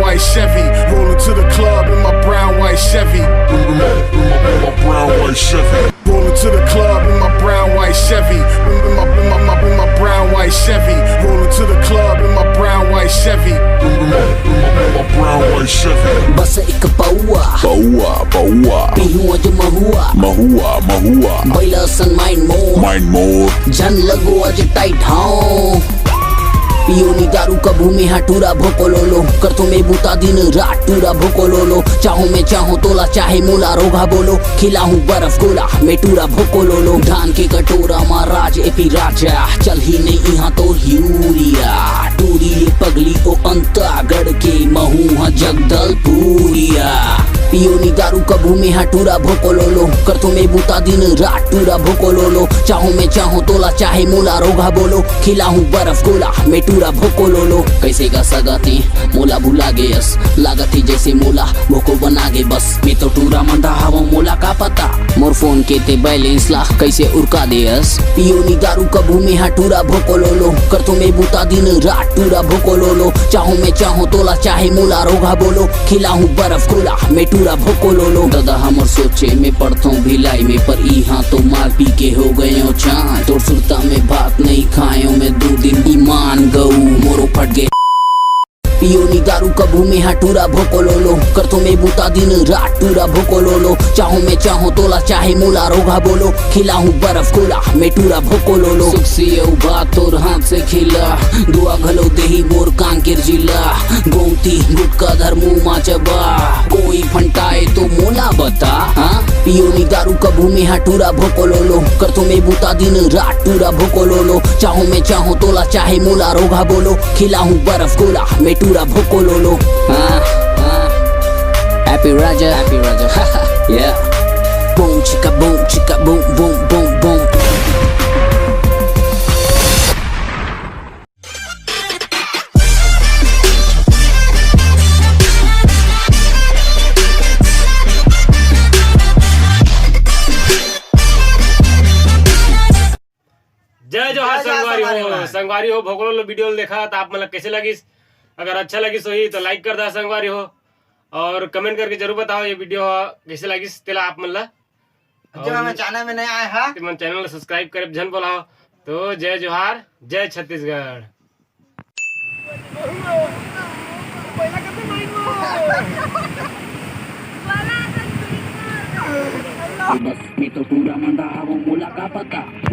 white Chevy. Rolling to the club in my brown white Chevy. My brown white Chevy. Rolling to the club in my brown white Chevy. In my brown white Chevy. Rolling to the club in my brown white Chevy. My brown white Chevy. बस एक पौआ पौआ पौआ पीहू अज महुआ महुआ महुआ बैला सन mind मोर जन लगो अज tight हाँ peony दारू कभू में हटूरा भोको लोलो कर तुम्हें बूता दिन रात टूरा भोको लोलो चाहो मैं चाहो तोला चाहे मोला रोगा बोलो खिलाऊं बर्फ गोला मैं टूरा भोको लोलो धान के कटोरा महाराज एपी राजा चल ही नहीं यहाँ तो यूरिया टूरी पगली ओ अंता गढ़ के महू जगदल पूरिया पियोनी दारू कभू में हटूरा भोको लोलो कर तुम्हें बूता दिन रात टूरा भोको लोलो चाहो मैं चाहो तोला चाहे मोला रोगा बोलो खिलाऊं बर्फ गोला मैं टूरा भोको लोलो कैसे का सगाती मोला भुला गे यस लागती जैसे मोला भोको बना गे बस मैं तो टूरा मंदा हवा मोला का पता मोर फोन के ते बैलेंस ला कैसे उड़का दे यस पियोनी दारू कभू में हटूरा भोको लोलो कर तुम्हें बूता दिन रात टूरा भोको लोलो चाहो मैं चाहो तोला चाहे मोला रोगा बोलो खिलाऊं बर्फ गोला मैं टूरा भोको लोलो दादा हमर सोचे में पढ़ता हूँ भिलाई में पर यहाँ तो मार पी के हो गए हो चांद तोड़ सुरता में भात नहीं खायो मैं 2 दिन ईमान गऊ मोरो फट गए पियोनी दारू कभू में हटूरा भोको लोलो कर तुम्हें बूता दिन रात टूरा भोको लोलो चाहो मैं चाहो तोला चाहे मोला रोगा बोलो खिलाऊं बर्फ गोला मैं टूरा भोको लोलो सुख से बात तोर हाथ से खिला दुआ घलो देही मोर कांकेर जिला गोमती गुटका धर्मू माचबा कोई फंटाए तो मोला बता हाँ पियोनी दारू कभू में हटूरा भोको लोलो कर तुम्हें बूता दिन रात टूरा भोको लोलो चाहो मैं चाहो तोला चाहे मोला रोगा बोलो खिलाऊं बर्फ गोला मैं टूरा भोको लोलो Happy Raja yeah boom chicka boom boom boom boom जय जोहार संगवारी हो भोकलो वीडियो देखा तो आप मतलब कैसे लगी अगर अच्छा लगी सही तो लाइक कर दा संगवारी हो और कमेंट करके जरूर बताओ ये वीडियो कैसे लगी तेला आप मतलब मैं चैनल में नया आया है तो चैनल सब्सक्राइब करे जन बोलाओ तो जय जोहार जय छत्तीसगढ़। बस मैं तो पूरा मंदा हवा मोला का पता